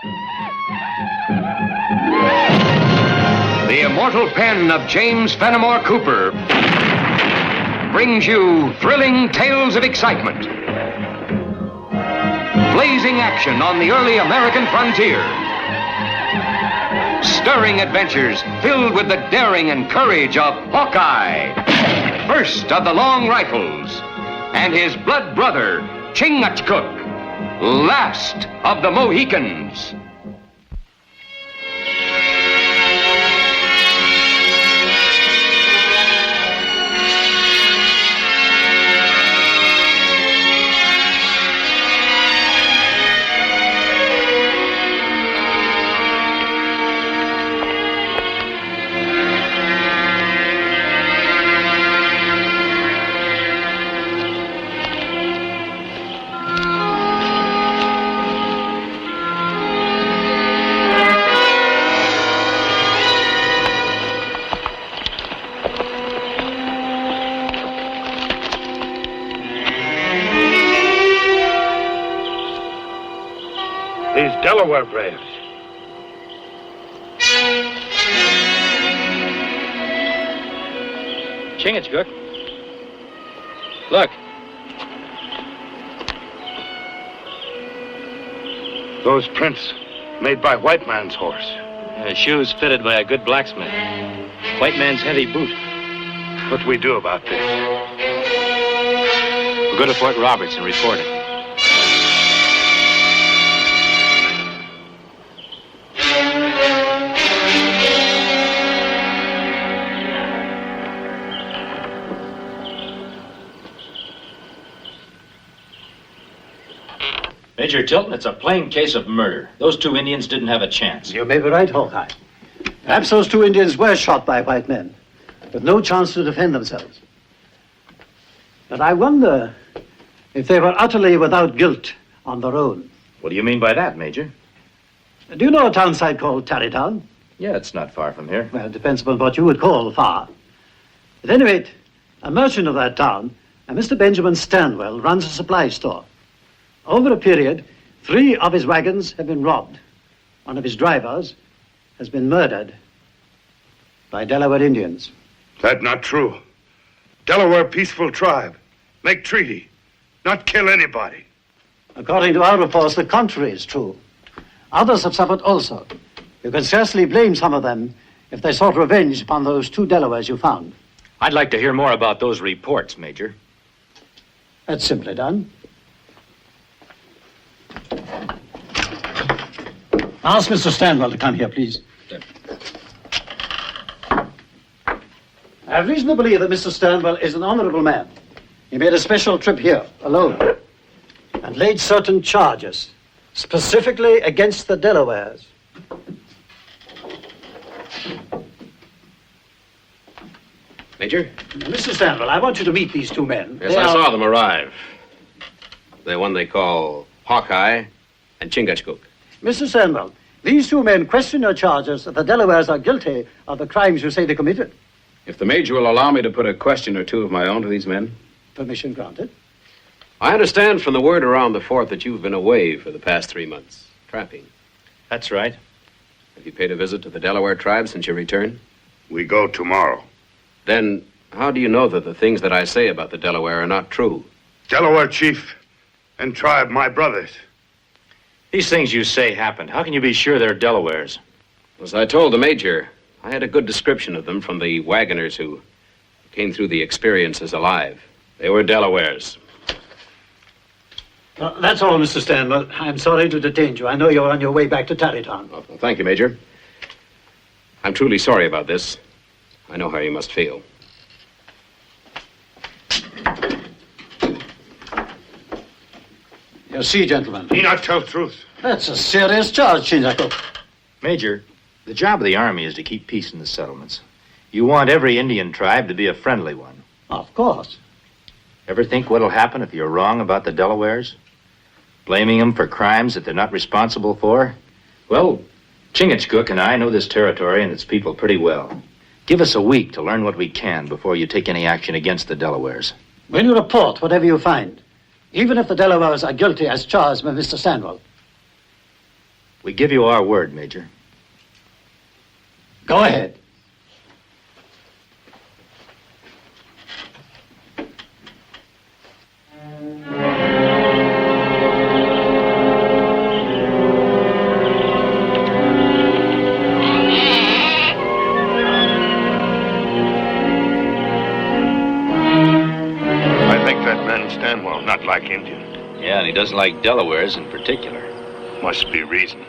The immortal pen of James Fenimore Cooper brings you thrilling tales of excitement, blazing action on the early American frontier, stirring adventures filled with the daring and courage of Hawkeye, first of the long rifles, and his blood brother, Chingachgook, last of the Mohicans. Delaware braves. Chingachgook. Look. Those prints made by white man's horse. Shoes fitted by a good blacksmith. White man's heavy boot. What do we do about this? We'll go to Fort Roberts and report it. Major Tilton, it's a plain case of murder. Those two Indians didn't have a chance. You may be right, Hawkeye. Perhaps those two Indians were shot by white men, with no chance to defend themselves. But I wonder if they were utterly without guilt on their own. What do you mean by that, Major? Do you know a town site called Tarrytown? Yeah, it's not far from here. Well, it depends upon what you would call far. At any rate, a merchant of that town, a Mr. Benjamin Stanwell, runs a supply store. Over a period, 3 of his wagons have been robbed. One of his drivers has been murdered by Delaware Indians. That's not true. Delaware peaceful tribe. Make treaty. Not kill anybody. According to our reports, the contrary is true. Others have suffered also. You can scarcely blame some of them if they sought revenge upon those 2 Delawares you found. I'd like to hear more about those reports, Major. That's simply done. Ask Mr. Stanwell to come here, please. I have reason to believe that Mr. Stanwell is an honorable man. He made a special trip here, alone, and laid certain charges, specifically against the Delawares. Major? Mr. Stanwell, I want you to meet these 2 men. Yes, I saw them arrive. The one they call Hawkeye and Chingachgook. Mr. Stanwell, these 2 men question your charges that the Delawares are guilty of the crimes you say they committed. If the Major will allow me to put a question or 2 of my own to these men. Permission granted. I understand from the word around the fort that you've been away for the past 3 months, trapping. That's right. Have you paid a visit to the Delaware tribe since your return? We go tomorrow. Then how do you know that the things that I say about the Delaware are not true? Delaware chief and tribe, my brothers. These things you say happened. How can you be sure they're Delawares? As I told the Major, I had a good description of them from the wagoners who came through the experiences alive. They were Delawares. That's all, Mr. Stanwell. I'm sorry to detain you. I know you're on your way back to Tarrytown. Oh, thank you, Major. I'm truly sorry about this. I know how you must feel. You see, gentlemen. He not tell truth. That's a serious charge, Chingachgook. Major, the job of the Army is to keep peace in the settlements. You want every Indian tribe to be a friendly one. Of course. Ever think what'll happen if you're wrong about the Delawares? Blaming them for crimes that they're not responsible for? Well, Chingachgook and I know this territory and its people pretty well. Give us a week to learn what we can before you take any action against the Delawares. When you report whatever you find, even if the Delawares are guilty as charged by Mr. Stanwell. We give you our word, Major. Go ahead. I think that man Stanwell, not like Indian. Yeah, and he doesn't like Delawares in particular. Must be reason.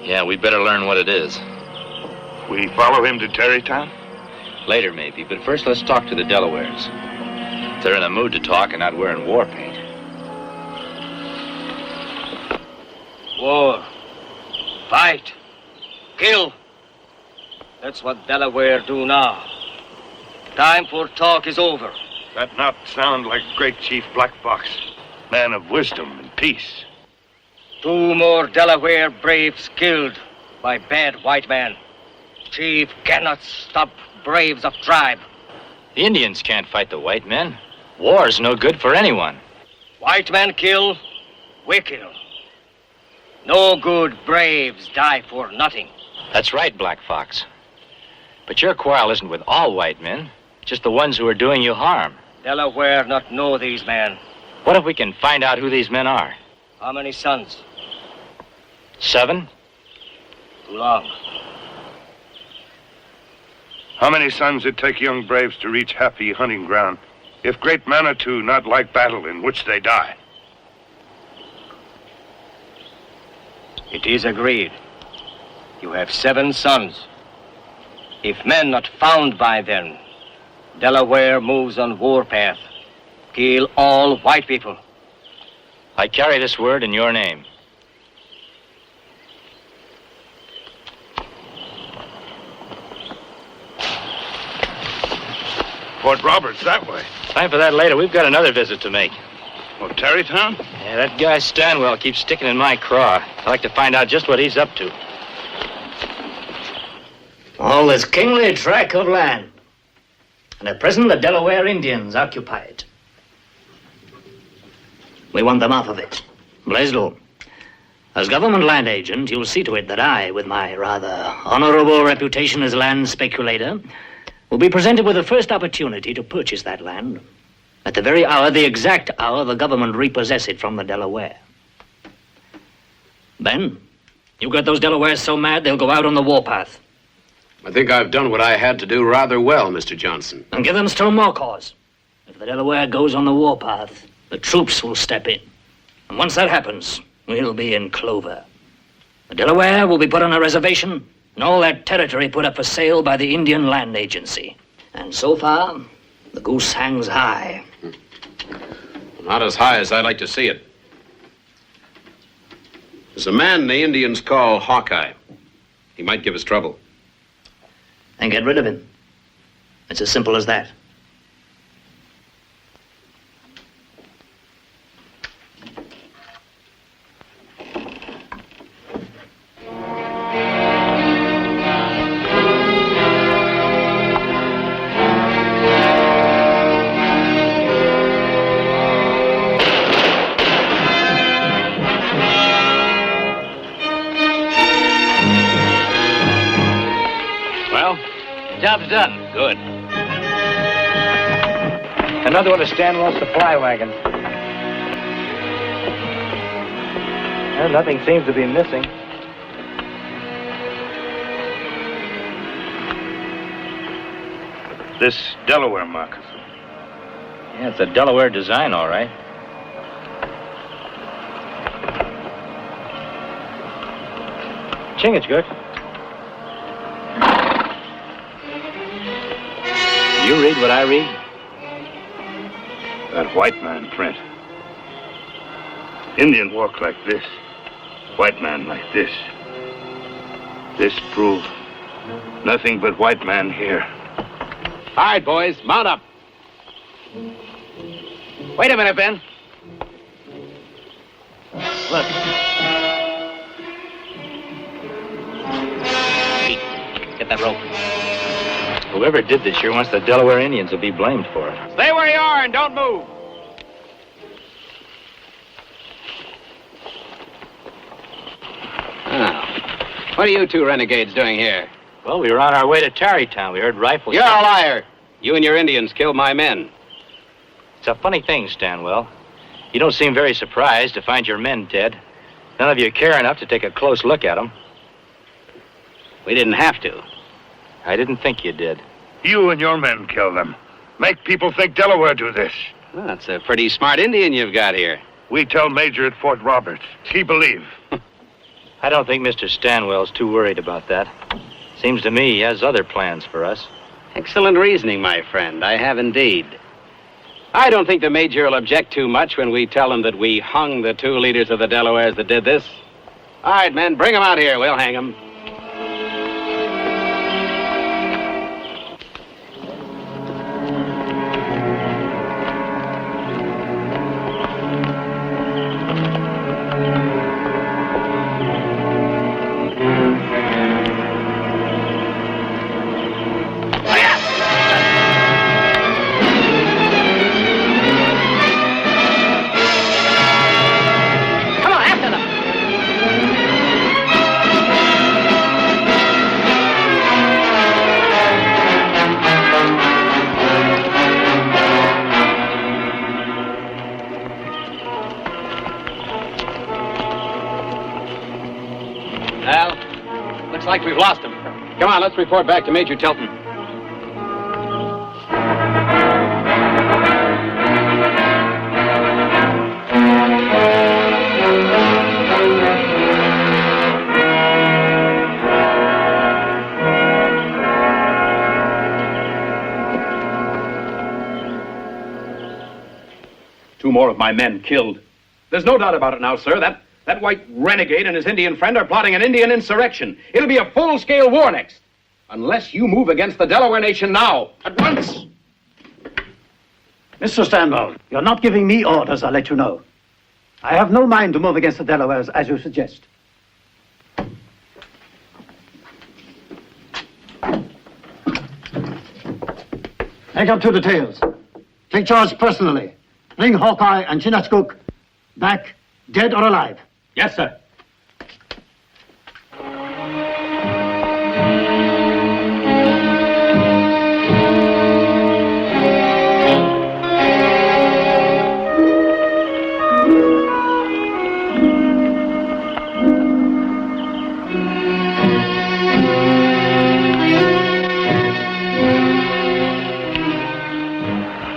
Yeah, we'd better learn what it is. We follow him to Terrytown? Later, maybe, but first let's talk to the Delawares. If they're in the mood to talk and not wearing war paint. War. Fight. Kill. That's what Delaware do now. Time for talk is over. That not sound like great Chief Black Fox, man of wisdom and peace. 2 more Delaware braves killed by bad white man. Chief cannot stop braves of tribe. The Indians can't fight the white men. War's no good for anyone. White men kill, we kill. No good braves die for nothing. That's right, Black Fox. But your quarrel isn't with all white men, just the ones who are doing you harm. Delaware not know these men. What if we can find out who these men are? How many sons? 7? Too long. How many sons it take young braves to reach happy hunting ground, if great Manitou not like battle in which they die? It is agreed. You have 7 sons. If men not found by them, Delaware moves on warpath. Kill all white people. I carry this word in your name. Fort Roberts, that way. Time for that later. We've got another visit to make. Oh, Terrytown? Yeah, that guy Stanwell keeps sticking in my craw. I'd like to find out just what he's up to. All this kingly tract of land. And at present, the Delaware Indians occupy it. We want them off of it. Blaisdell, as government land agent, you'll see to it that I, with my rather honorable reputation as land speculator, will be presented with the first opportunity to purchase that land. At the very hour, the exact hour, the government repossess it from the Delaware. Ben, you got those Delawares so mad they'll go out on the warpath. I think I've done what I had to do rather well, Mr. Johnson. And give them still more cause. If the Delaware goes on the warpath, the troops will step in. And once that happens, we'll be in clover. The Delaware will be put on a reservation, and all that territory put up for sale by the Indian Land Agency. And so far, the goose hangs high. Not as high as I'd like to see it. There's a man the Indians call Hawkeye. He might give us trouble. And get rid of him. It's as simple as that. Job's done. Good. Another one of Stanwell's supply wagons. Well, nothing seems to be missing. This Delaware moccasin. Yeah, it's a Delaware design, all right. Chingachgook. You read what I read? That white man print. Indian walk like this. White man like this. This prove nothing but white man here. All right, boys, mount up. Wait a minute, Ben. Look. Pete, get that rope. Whoever did this sure wants the Delaware Indians to be blamed for it. Stay where you are and don't move. What are you two renegades doing here? Well, we were on our way to Tarrytown. We heard rifles. You're a liar. You and your Indians killed my men. It's a funny thing, Stanwell. You don't seem very surprised to find your men dead. None of you care enough to take a close look at them. We didn't have to. I didn't think you did. You and your men kill them. Make people think Delaware do this. Well, that's a pretty smart Indian you've got here. We tell Major at Fort Roberts. He believe. I don't think Mr. Stanwell's too worried about that. Seems to me he has other plans for us. Excellent reasoning, my friend. I have indeed. I don't think the Major will object too much when we tell him that we hung the two leaders of the Delawares that did this. All right, men, bring them out here. We'll hang them. Looks like we've lost him. Come on, let's report back to Major Tilton. Two more of my men killed. There's no doubt about it now, sir. That white renegade and his Indian friend are plotting an Indian insurrection. It'll be a full-scale war next. Unless you move against the Delaware nation now, at once. Mr. Stanwell, you're not giving me orders, I'll let you know. I have no mind to move against the Delawares, as you suggest. Make up two details. Take charge personally. Bring Hawkeye and Chingachgook back, dead or alive. Yes, sir.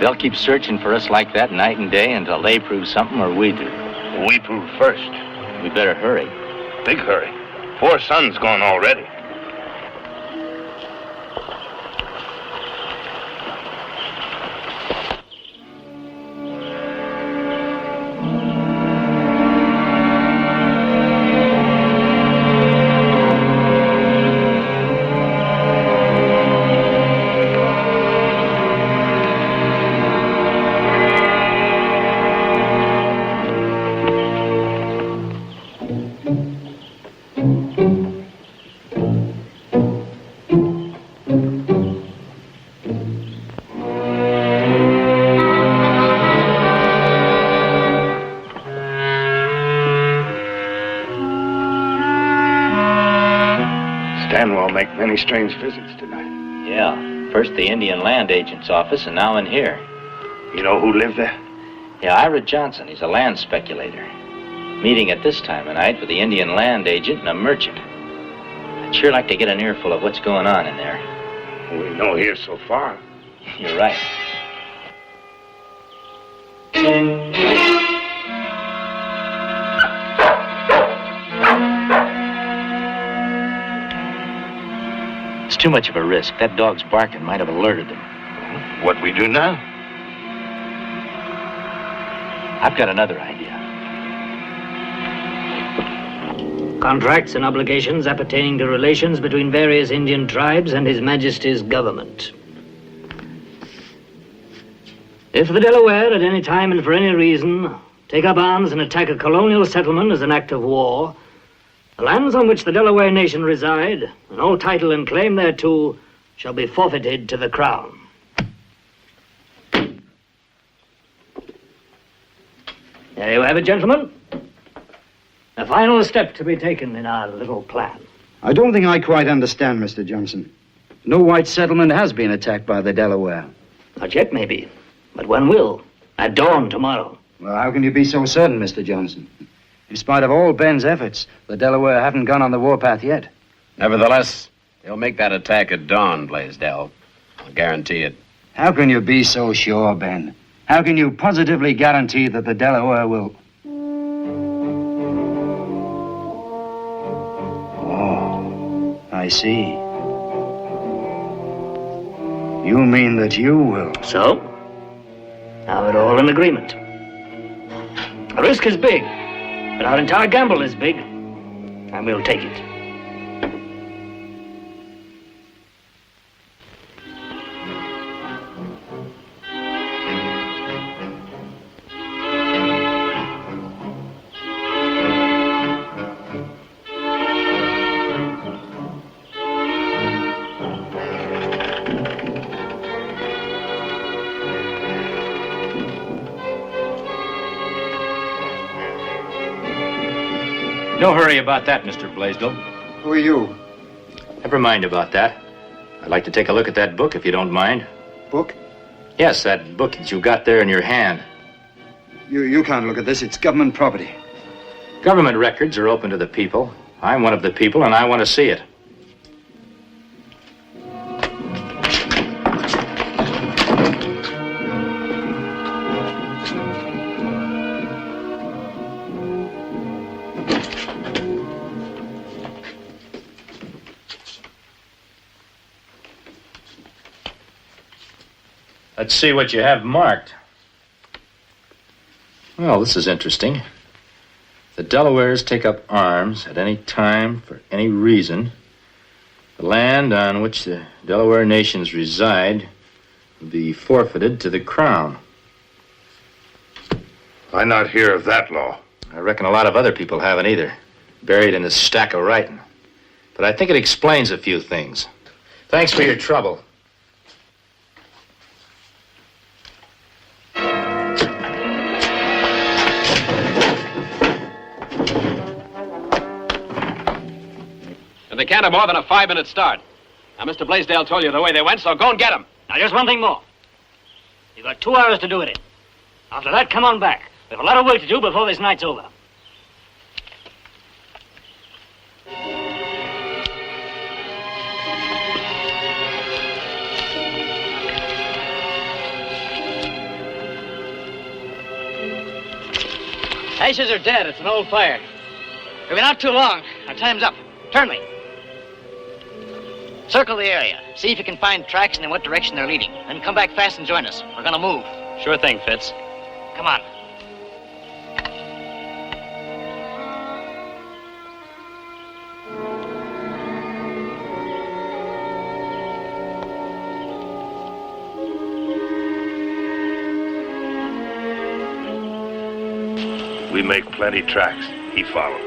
They'll keep searching for us like that night and day until they prove something or we do. We prove first. We better hurry. Big hurry. 4 sons gone already. Stanwell make many strange visits tonight. Yeah. First the Indian Land Agent's office, and now in here. You know who lived there? Yeah, Ira Johnson. He's a land speculator. Meeting at this time of night with the Indian Land Agent and a merchant. I'd sure like to get an earful of what's going on in there. We know here so far. You're right. It's too much of a risk. That dog's barking might have alerted them. What we do now? I've got another idea. Contracts and obligations appertaining to relations between various Indian tribes and His Majesty's government. If the Delaware, at any time and for any reason, take up arms and attack a colonial settlement as an act of war, the lands on which the Delaware nation reside, and all title and claim thereto, shall be forfeited to the Crown. There you have it, gentlemen. A final step to be taken in our little plan. I don't think I quite understand, Mr. Johnson. No white settlement has been attacked by the Delaware. Not yet, maybe. But one will. At dawn tomorrow. Well, how can you be so certain, Mr. Johnson? In spite of all Ben's efforts, the Delaware haven't gone on the warpath yet. Nevertheless, they'll make that attack at dawn, Blaisdell. I'll guarantee it. How can you be so sure, Ben? How can you positively guarantee that the Delaware will... Oh, I see. You mean that you will? So? Now we're all in agreement. The risk is big, but our entire gamble is big, and we'll take it. No hurry about that, Mr. Blaisdell. Who are you? Never mind about that. I'd like to take a look at that book, if you don't mind. Book? Yes, that book that you got there in your hand. You can't look at this. It's government property. Government records are open to the people. I'm one of the people, and I want to see it. Let's see what you have marked. Well, this is interesting. The Delawares take up arms at any time for any reason. The land on which the Delaware nations reside will be forfeited to the Crown. I not hear of that law. I reckon a lot of other people haven't either. Buried in a stack of writing. But I think it explains a few things. Thanks for your trouble. And they can't have more than a 5-minute start. Now, Mr. Blaisdell told you the way they went, so go and get them. Now, just one thing more. You've got 2 hours to do it in. After that, come on back. We have a lot of work to do before this night's over. Ashes are dead. It's an old fire. We've been out too long. Our time's up. Turn me. Circle the area. See if you can find tracks and in what direction they're leading. Then come back fast and join us. We're gonna move. Sure thing, Fitz. Come on. We make plenty tracks. He follow.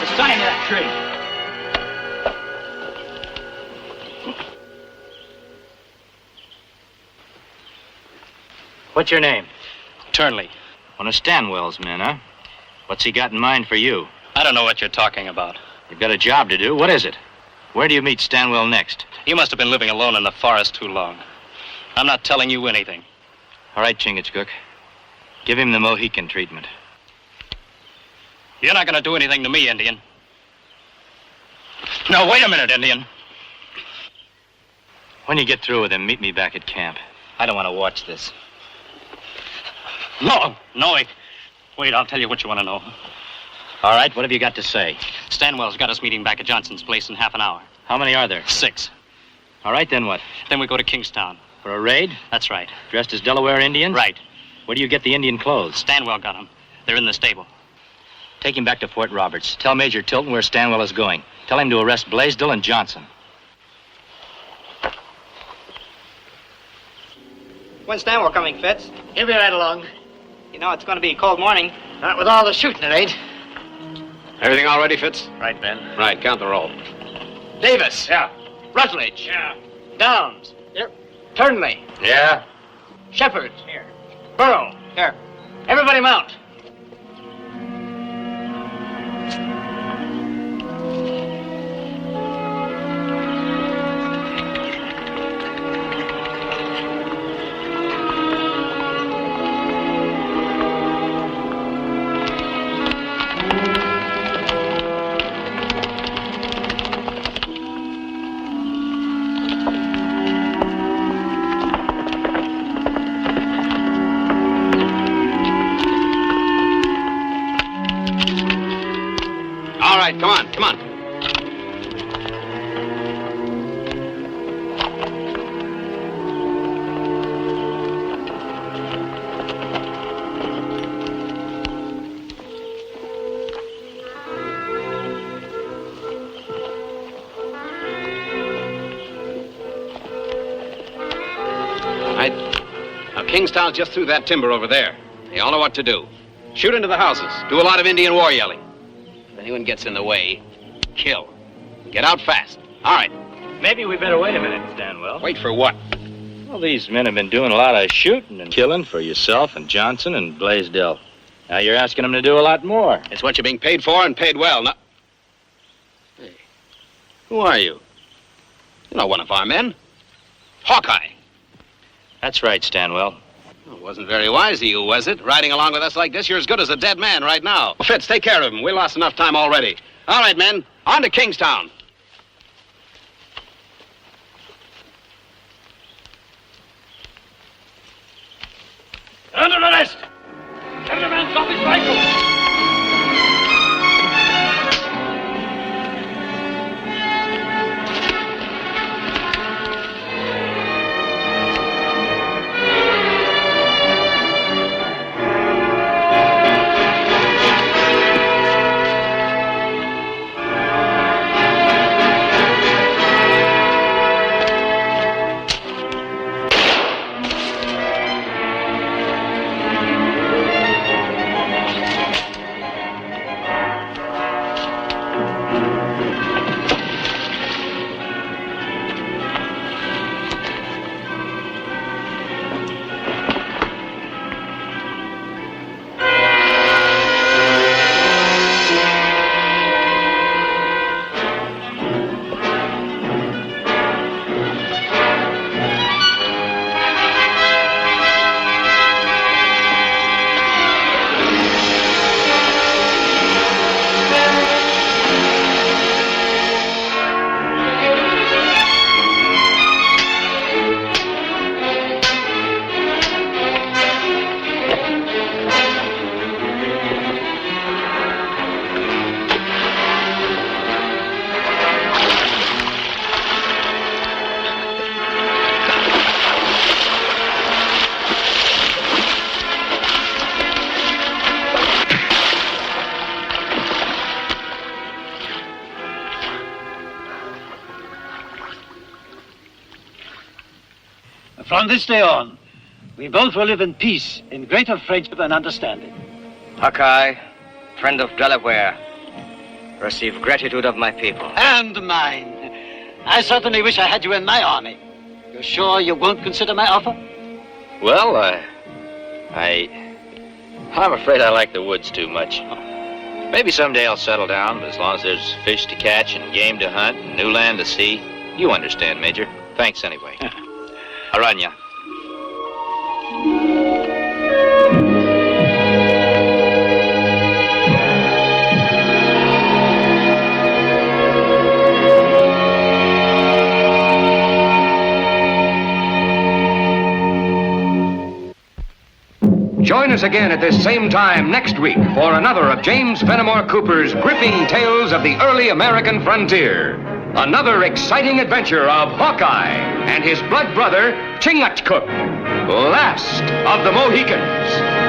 It's time to that tree. What's your name? Turnley. One of Stanwell's men, huh? What's he got in mind for you? I don't know what you're talking about. You've got a job to do. What is it? Where do you meet Stanwell next? You must have been living alone in the forest too long. I'm not telling you anything. All right, Chingachgook. Give him the Mohican treatment. You're not going to do anything to me, Indian. No, wait a minute, Indian. When you get through with him, meet me back at camp. I don't want to watch this. No, wait, I'll tell you what you want to know. All right, what have you got to say? Stanwell's got us meeting back at Johnson's place in half an hour. How many are there? 6. All right, then what? Then we go to Kingstown. For a raid? That's right. Dressed as Delaware Indians? Right. Where do you get the Indian clothes? Stanwell got them. They're in the stable. Take him back to Fort Roberts. Tell Major Tilton where Stanwell is going. Tell him to arrest Blaisdell and Johnson. When's Stanwell coming, Fitz? He'll be right along. You know, it's going to be a cold morning. Not with all the shooting, it ain't. Everything all ready, Fitz? Right, Ben. Right, count the roll. Davis. Yeah. Rutledge. Yeah. Downs. Here. Turnley. Yeah. Shepard. Here. Burrow. Here. Everybody mount. All right, come on, come on. Now, Kingstown's just through that timber over there. They all know what to do. Shoot into the houses. Do a lot of Indian war yelling. If anyone gets in the way, kill. Get out fast. All right. Maybe we better wait a minute, Stanwell. Wait for what? Well, these men have been doing a lot of shooting and killing for yourself and Johnson and Blaisdell. Now you're asking them to do a lot more. It's what you're being paid for and paid well. Now, hey, who are you? You're not one of our men. Hawkeye. That's right, Stanwell. Well, it wasn't very wise of you, was it? Riding along with us like this, you're as good as a dead man right now. Well, Fitz, take care of him. We lost enough time already. All right, men, on to Kingstown. Under arrest! Every man drop his rifle! From this day on, we both will live in peace, in greater friendship and understanding. Hawkeye, friend of Delaware, receive gratitude of my people. And mine. I certainly wish I had you in my army. You're sure you won't consider my offer? Well, I'm afraid I like the woods too much. Maybe someday I'll settle down, but as long as there's fish to catch and game to hunt and new land to see, you understand, Major. Thanks anyway. Aranya. Join us again at this same time next week for another of James Fenimore Cooper's gripping tales of the early American frontier. Another exciting adventure of Hawkeye and his blood brother, Chingachgook, last of the Mohicans.